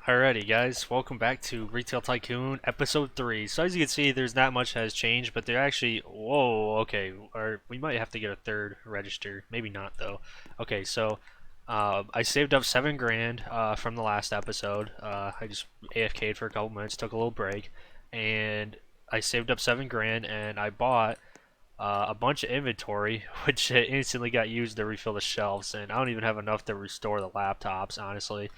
Alrighty guys, welcome back to Retail Tycoon Episode 3. So as you can see, there's not much has changed, but they're actually, whoa, okay, or we might have to get a third register. Maybe not though. Okay, so I saved up 7 grand from the last episode. I just AFK'd for a couple minutes, took a little break, and I saved up 7 grand and I bought a bunch of inventory, which instantly got used to refill the shelves, and I don't even have enough to restore the laptops, honestly.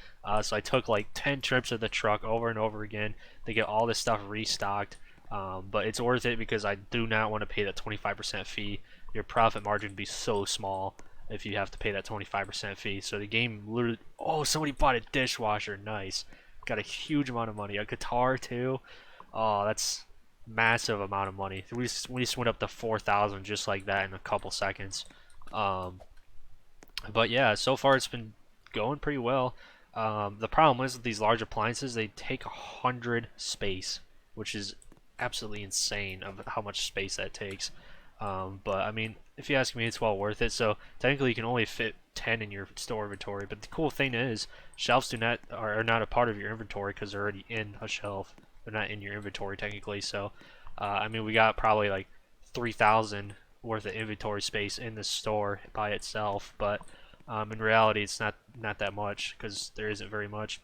So I took like 10 trips of the truck over and over again to get all this stuff restocked. But it's worth it because I do not want to pay that 25% fee. Your profit margin would be so small if you have to pay that 25% fee. So the game literally. Oh, somebody bought a dishwasher. Nice. Got a huge amount of money. A guitar too. Oh, that's massive amount of money. We just went up to 4,000 just like that in a couple seconds. Um, but yeah, so far it's been going pretty well. The problem is with these large appliances, they take 100 space, which is absolutely insane of how much space that takes. But I mean, if you ask me, it's well worth it. So technically, you can only fit 10 in your store inventory. But the cool thing is, shelves are not a part of your inventory because they're already in a shelf. They're not in your inventory technically. So, I mean, we got probably like 3,000 worth of inventory space in the store by itself. But in reality, it's not that much because there isn't very much.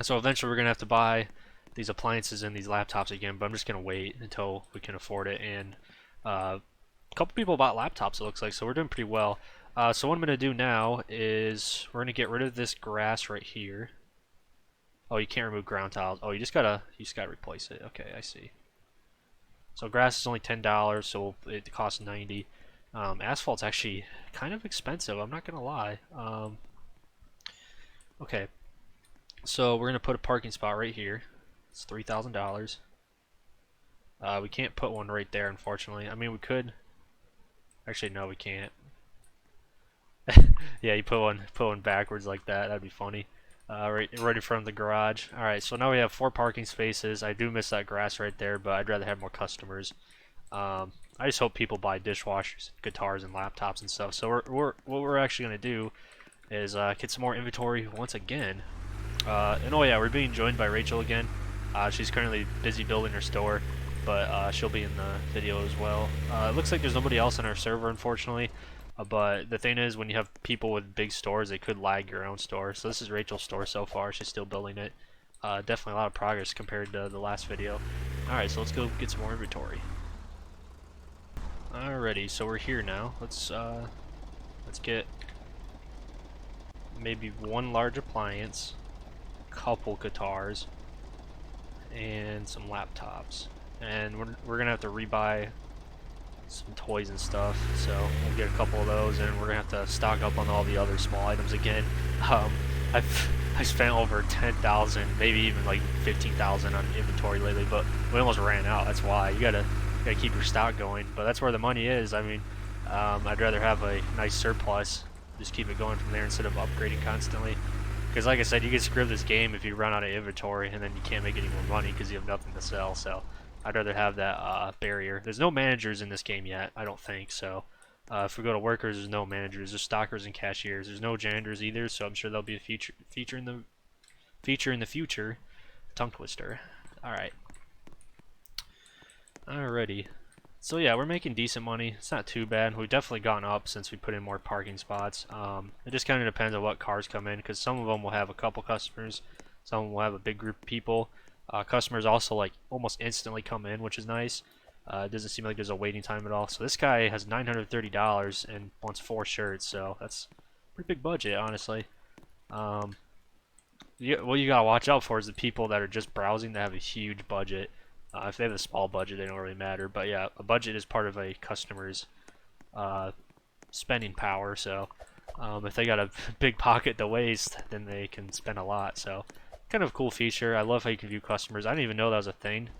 So eventually, we're gonna have to buy these appliances and these laptops again. But I'm just gonna wait until we can afford it. And a couple people bought laptops, it looks like, so we're doing pretty well. So what I'm gonna do now is we're gonna get rid of this grass right here. Oh, you can't remove ground tiles. Oh, you just gotta replace it. Okay, I see. So grass is only $10, so it costs 90. Asphalt's actually kind of expensive. I'm not gonna lie. Okay, so we're gonna put a parking spot right here. It's $3,000. We can't put one right there, unfortunately. I mean, we could. Actually, no, we can't. Yeah, you put one backwards like that. That'd be funny. Right in front of the garage. All right, so now we have 4 parking spaces. I do miss that grass right there, but I'd rather have more customers. I just hope people buy dishwashers, guitars, and laptops and stuff. So what we're actually gonna do is get some more inventory once again. And oh yeah, we're being joined by Rachel again. She's currently busy building her store, but she'll be in the video as well. It looks like there's nobody else on our server, unfortunately. But the thing is, when you have people with big stores, they could lag your own store. So this is Rachel's store so far. She's still building it. Definitely a lot of progress compared to the last video. Alright, so let's go get some more inventory. Alrighty, so we're here now. Let's get maybe one large appliance, couple guitars, and some laptops. And we're gonna have to rebuy some toys and stuff, so we'll get a couple of those, and we're gonna have to stock up on all the other small items again. Um, I spent over 10,000, maybe even like 15,000 on inventory lately, but we almost ran out. That's why you gotta keep your stock going. But that's where the money is. I mean, I'd rather have a nice surplus, just keep it going from there instead of upgrading constantly. Because like I said, you get screwed this game if you run out of inventory and then you can't make any more money because you have nothing to sell. So I'd rather have that barrier. There's no managers in this game yet, I don't think. So if we go to workers, there's no managers. There's stockers and cashiers. There's no janitors either. So I'm sure there'll be a feature in the future. Tongue twister. All right. Alrighty. So yeah, we're making decent money. It's not too bad. We've definitely gone up since we put in more parking spots. It just kind of depends on what cars come in, because some of them will have a couple customers, some will have a big group of people. Customers also like almost instantly come in, which is nice. It doesn't seem like there's a waiting time at all. So this guy has $930 and wants 4 shirts, so that's a pretty big budget, honestly. What you gotta watch out for is the people that are just browsing that have a huge budget. If they have a small budget, they don't really matter. But yeah, a budget is part of a customer's spending power. So if they got a big pocket to waste, then they can spend a lot. So kind of a cool feature. I love how you can view customers. I didn't even know that was a thing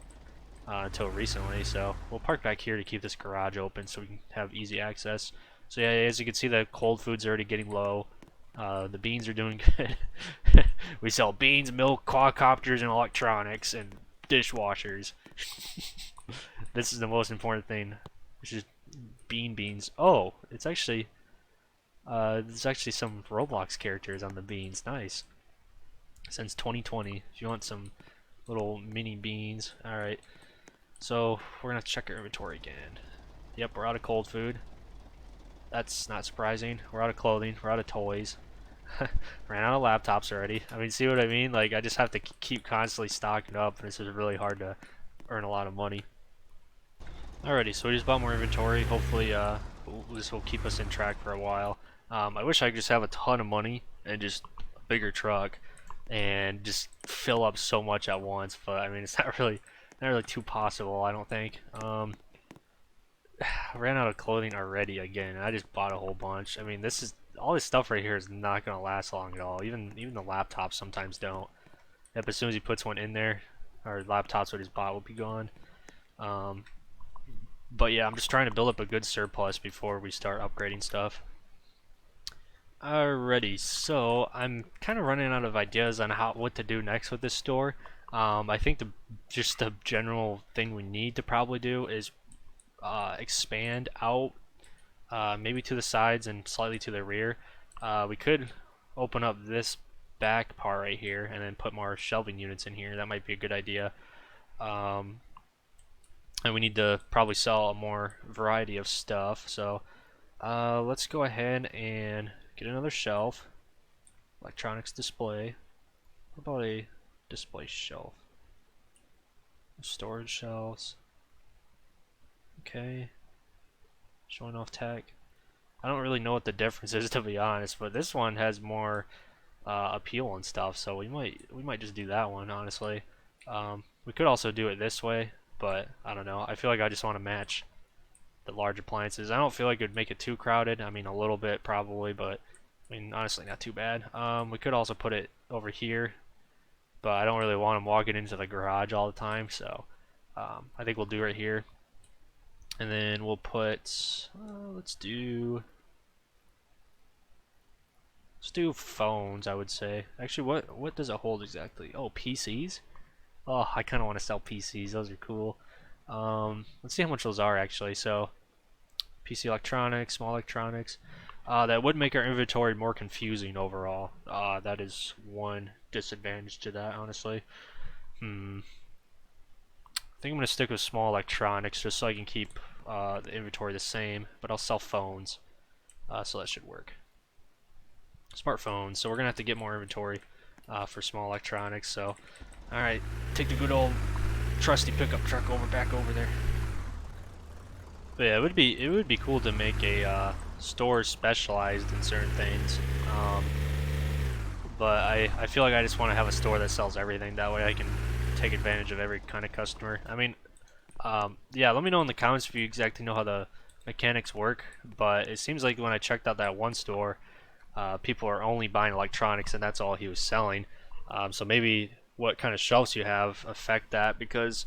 until recently. So we'll park back here to keep this garage open so we can have easy access. So yeah, as you can see, the cold food's already getting low. The beans are doing good. We sell beans, milk, quadcopters, and electronics, and dishwashers. This is the most important thing, which is beans. Oh, it's actually there's actually some Roblox characters on the beans. Nice. since 2020. If you want some little mini beans. Alright, so we're gonna check our inventory again. Yep, we're out of cold food. That's not surprising. We're out of clothing. We're out of toys. Ran out of laptops already. I mean, see what I mean? Like, I just have to keep constantly stocking up, and this is really hard to earn a lot of money. Alrighty, so we just bought more inventory. Hopefully, this will keep us in track for a while. I wish I could just have a ton of money and just a bigger truck and just fill up so much at once, but I mean, it's not really too possible, I don't think. I ran out of clothing already again. I just bought a whole bunch. I mean, all this stuff right here is not gonna last long at all. Even the laptops sometimes don't. Yep, as soon as he puts one in there, our laptops what he's bought will be gone. Um, but yeah, I'm just trying to build up a good surplus before we start upgrading stuff. Alrighty, so I'm kind of running out of ideas on what to do next with this store. I think just the general thing we need to probably do is expand out, maybe to the sides and slightly to the rear. We could open up this back part right here and then put more shelving units in here. That might be a good idea. Um, and we need to probably sell a more variety of stuff. So let's go ahead and get another shelf. Electronics display. What about a display shelf? Storage shelves. Okay. Showing off tech. I don't really know what the difference is, to be honest, but this one has more appeal and stuff, so we might just do that one, honestly. We could also do it this way, but I don't know. I feel like I just want to match the large appliances. I don't feel like it would make it too crowded. I mean, a little bit probably, but I mean, honestly, not too bad. We could also put it over here, but I don't really want them walking into the garage all the time, so I think we'll do right here. And then we'll put, let's do phones, I would say. Actually, what does it hold exactly? Oh, PCs? Oh, I kind of want to sell PCs. Those are cool. Let's see how much those are actually. So, PC electronics, small electronics. That would make our inventory more confusing overall. That is one disadvantage to that, honestly. I think I'm going to stick with small electronics just so I can keep the inventory the same, but I'll sell phones, so that should work. Smartphones, so we're going to have to get more inventory for small electronics, so alright, take the good old trusty pickup truck back over there. But yeah, it would be cool to make a store specialized in certain things. But I feel like I just want to have a store that sells everything. That way I can take advantage of every kind of customer. I mean, yeah, let me know in the comments if you exactly know how the mechanics work. But it seems like when I checked out that one store, people are only buying electronics and that's all he was selling. So maybe what kind of shelves you have affect that, because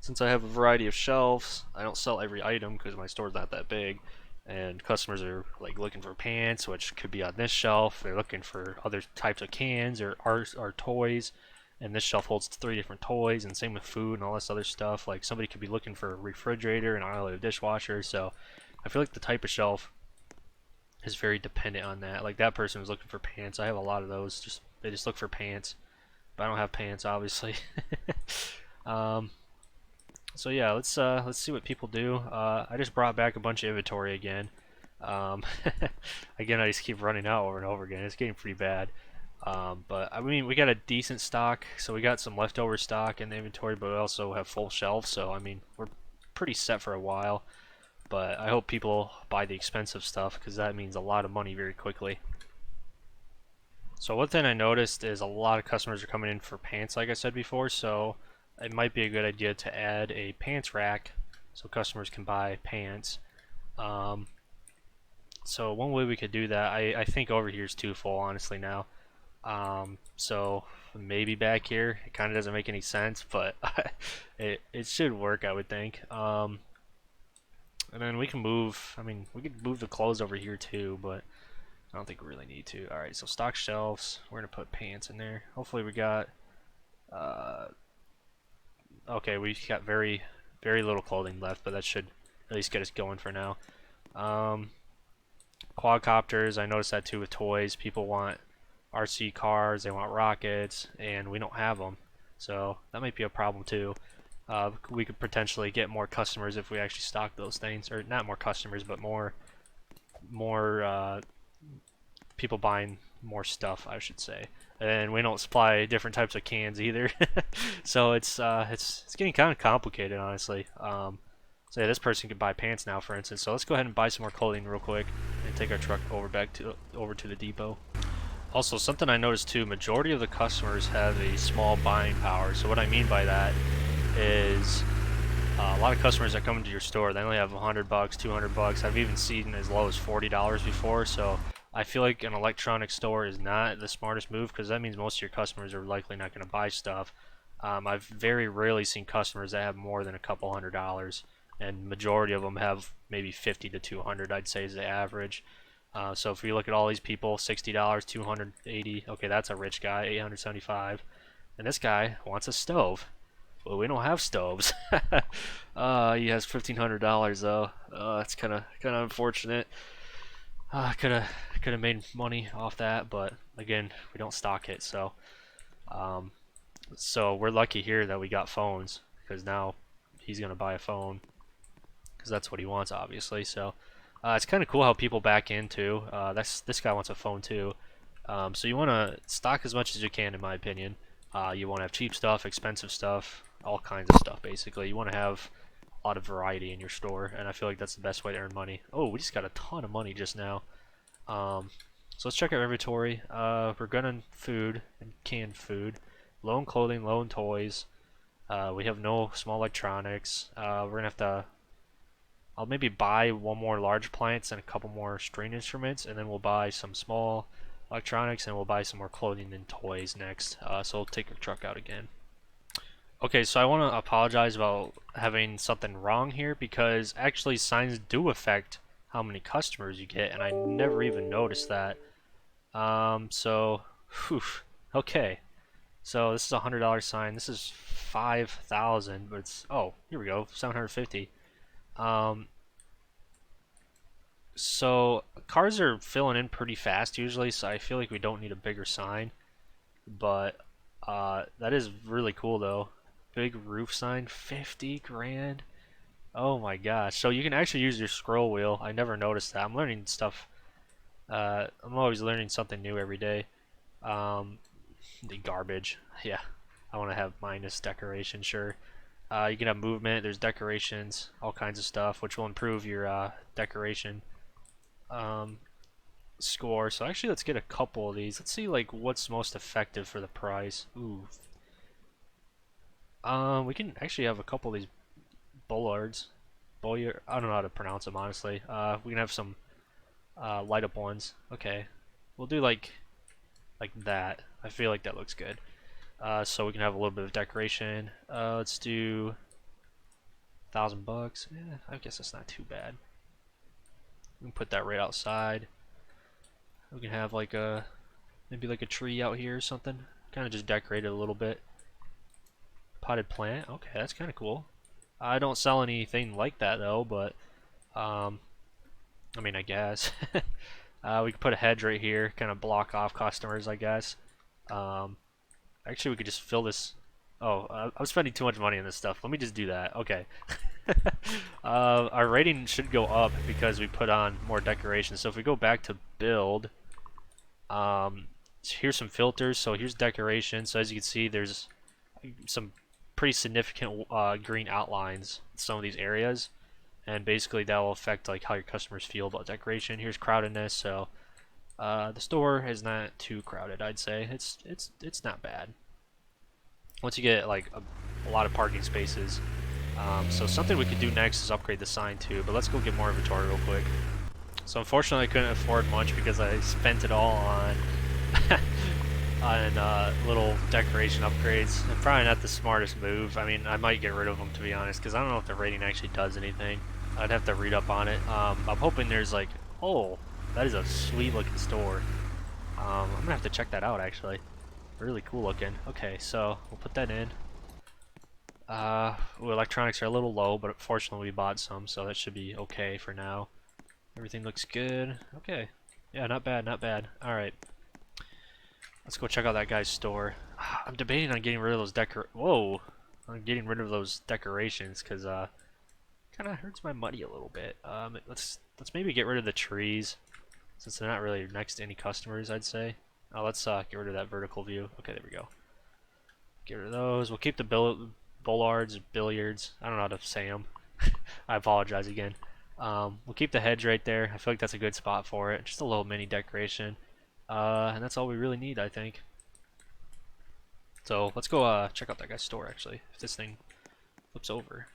since I have a variety of shelves, I don't sell every item because my store's not that big. And customers are like looking for pants, which could be on this shelf. They're looking for other types of cans or toys, and this shelf holds 3 different toys. And same with food and all this other stuff. Like somebody could be looking for a refrigerator and I have dishwasher. So I feel like the type of shelf is very dependent on that. Like that person was looking for pants. I have a lot of those. They just look for pants, but I don't have pants, obviously. So yeah, let's see what people do. I just brought back a bunch of inventory again. Um, Again, I just keep running out over and over again. It's getting pretty bad. But I mean, we got a decent stock, so we got some leftover stock in the inventory, but we also have full shelves. So I mean, we're pretty set for a while. But I hope people buy the expensive stuff because that means a lot of money very quickly. So one thing I noticed is a lot of customers are coming in for pants, like I said before. So it might be a good idea to add a pants rack so customers can buy pants. So one way we could do that, I think over here is too full, honestly, now. So maybe back here, it kind of doesn't make any sense, but it should work, I would think. And then we can move, I mean, we could move the clothes over here too, but I don't think we really need to. Alright, so stock shelves, we're going to put pants in there. Hopefully we got, okay, we got very little clothing left, but that should at least get us going for now. Quadcopters, I noticed that too with toys. People want RC cars, they want rockets, and we don't have them. So that might be a problem too. We could potentially get more customers if we actually stock those things, or not more customers, but more people buying more stuff, I should say. And we don't supply different types of cans either, so it's getting kind of complicated, honestly. So yeah, this person could buy pants now, for instance. So let's go ahead and buy some more clothing real quick and take our truck over to the depot. Also, something I noticed too: majority of the customers have a small buying power. So what I mean by that is a lot of customers that come into your store, they only have 100 bucks, 200 bucks. I've even seen as low as $40 before. So I feel like an electronics store is not the smartest move, because that means most of your customers are likely not going to buy stuff. I've very rarely seen customers that have more than a couple $100, and majority of them have maybe 50 to 200, I'd say, is the average. So if you look at all these people, $60, 280, okay, that's a rich guy, 875, and this guy wants a stove. Well, we don't have stoves. He has $1,500 though. That's kind of unfortunate. Could have made money off that, but again, we don't stock it, so so we're lucky here that we got phones, because now he's gonna buy a phone because that's what he wants, obviously. So it's kind of cool how people back into. This guy wants a phone too. So you want to stock as much as you can, in my opinion. You want to have cheap stuff, expensive stuff, all kinds of stuff. Basically, you want to have a lot of variety in your store, and I feel like that's the best way to earn money. Oh, we just got a ton of money just now. So let's check our inventory. We're gunning food and canned food, low in clothing, low in toys. We have no small electronics. We're gonna have to. I'll maybe buy one more large appliance and a couple more string instruments, and then we'll buy some small electronics, and we'll buy some more clothing and toys next. So we'll take our truck out again. Okay, so I want to apologize about having something wrong here, because actually signs do affect how many customers you get, and I never even noticed that. Whew, okay. So this is a $100 sign. This is 5,000, but it's, oh, here we go, 750. So cars are filling in pretty fast usually, so I feel like we don't need a bigger sign. But that is really cool though. Big roof sign, 50 grand. Oh my gosh. So you can actually use your scroll wheel. I never noticed that. I'm learning stuff. I'm always learning something new every day. The garbage. Yeah. I want to have minus decoration, sure. You can have movement, there's decorations, all kinds of stuff, which will improve your decoration score. So actually, let's get a couple of these. Let's see like what's most effective for the price. Ooh. We can actually have a couple of these bollards. Boyer, I don't know how to pronounce them, honestly. We can have some light up ones. Okay. We'll do like that. I feel like that looks good. So we can have a little bit of decoration. Let's do 1,000 bucks. Yeah, I guess that's not too bad. We can put that right outside. We can have like maybe like a tree out here or something. Kind of just decorate it a little bit. Potted plant. Okay, that's kind of cool. I don't sell anything like that though, but I mean, I guess we could put a hedge right here, kind of block off customers, I guess. Actually, we could just fill this. Oh, I'm spending too much money on this stuff. Let me just do that. Okay. Our rating should go up because we put on more decorations. So if we go back to build, here's some filters. So here's decoration. So as you can see, there's some pretty significant green outlines in some of these areas, and basically that will affect like how your customers feel about decoration. Here's crowdedness. So the store is not too crowded, I'd say. It's not bad. Once you get like a lot of parking spaces. So something we could do next is upgrade the sign too, but let's go get more inventory real quick. So unfortunately I couldn't afford much because I spent it all on on little decoration upgrades. And probably not the smartest move. I mean, I might get rid of them to be honest, because I don't know if the rating actually does anything. I'd have to read up on it. I'm hoping there's like, oh, that is a sweet looking store. I'm gonna have to check that out actually. Really cool looking. Okay, so we'll put that in. Well, electronics are a little low, but fortunately we bought some, so that should be okay for now. Everything looks good. Okay. Yeah, not bad, not bad. Alright. Let's go check out that guy's store. I'm debating on getting rid of those Whoa! I'm getting rid of those decorations because kind of hurts my money a little bit. Let's maybe get rid of the trees since they're not really next to any customers. I'd say. Oh, let's get rid of that vertical view. Okay, there we go. Get rid of those. We'll keep the bollards, billiards. I don't know how to say them. I apologize again. We'll keep the hedge right there. I feel like that's a good spot for it. Just a little mini decoration. And that's all we really need, I think. So let's go check out that guy's store, actually. If this thing flips over.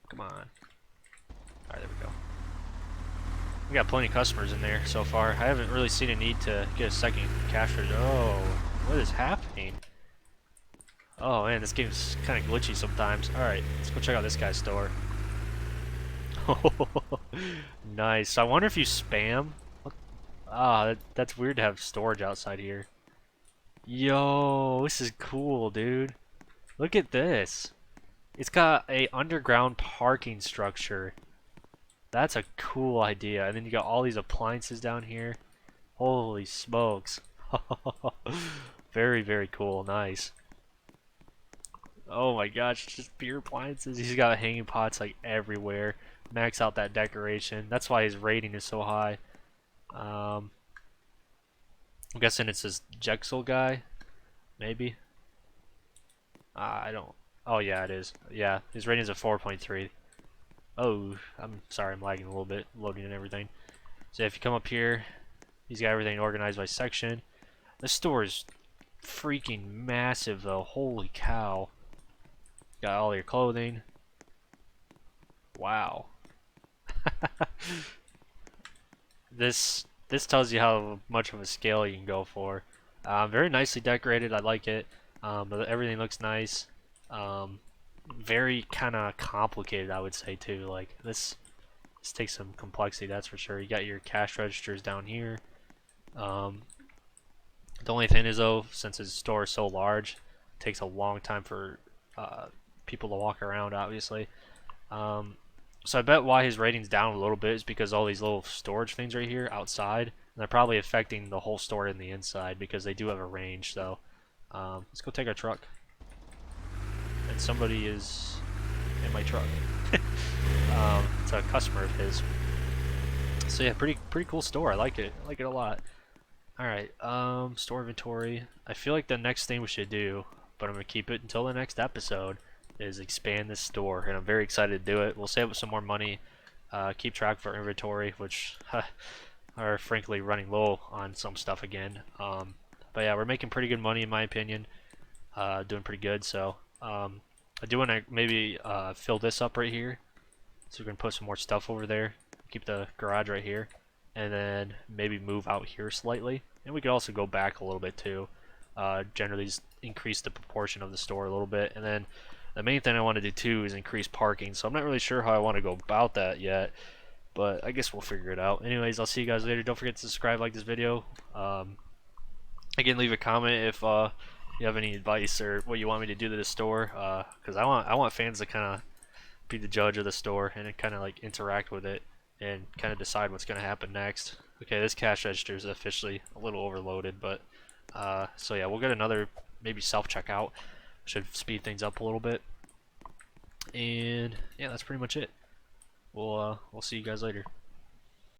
Come on. Alright, there we go. We got plenty of customers in there so far. I haven't really seen a need to get a second cash register. Oh, what is happening? Oh man, this game's kind of glitchy sometimes. Alright, let's go check out this guy's store. Nice. So I wonder if you spam. That's weird to have storage outside here. Yo, this is cool, dude. Look at this. It's got a underground parking structure. That's a cool idea. And then you got all these appliances down here. Holy smokes. Very, very cool. Nice. Oh my gosh, just beer appliances. He's got hanging pots like everywhere. Max out that decoration. That's why his rating is so high. I'm guessing it's this Jexel guy. Maybe. I don't. Oh yeah, it is. Yeah, his rating is a 4.3. Oh, I'm sorry, I'm lagging a little bit, loading and everything. So if you come up here, he's got everything organized by section. This store is freaking massive though. Holy cow. Got all your clothing. Wow. This tells you how much of a scale you can go for. Very nicely decorated. I like it. But everything looks nice. Very kind of complicated, I would say too. Like this takes some complexity, that's for sure. You got your cash registers down here. The only thing is though, since his store is so large, it takes a long time for people to walk around, obviously. So I bet why his rating's down a little bit is because all these little storage things right here outside, and they're probably affecting the whole store in the inside because they do have a range. So let's go take our truck. And somebody is in my truck. It's a customer of his. So yeah, pretty cool store. I like it. I like it a lot. Alright, store inventory. I feel like the next thing we should do, but I'm going to keep it until the next episode, is expand this store. And I'm very excited to do it. We'll save up some more money, keep track of our inventory, which are frankly running low on some stuff again. But yeah, we're making pretty good money in my opinion. Doing pretty good, so I do want to maybe fill this up right here. So we're going to put some more stuff over there. Keep the garage right here. And then maybe move out here slightly. And we could also go back a little bit too. Generally just increase the proportion of the store a little bit. And then the main thing I want to do too is increase parking. So I'm not really sure how I want to go about that yet. But I guess we'll figure it out. Anyways, I'll see you guys later. Don't forget to subscribe, like this video. Again, leave a comment if you have any advice or what you want me to do to the store. Because I want fans to kind of be the judge of the store and kind of like interact with it and kind of decide what's going to happen next. Okay, this cash register is officially a little overloaded, but so yeah, we'll get another maybe self-checkout. Should speed things up a little bit. And yeah, that's pretty much it. We'll see you guys later.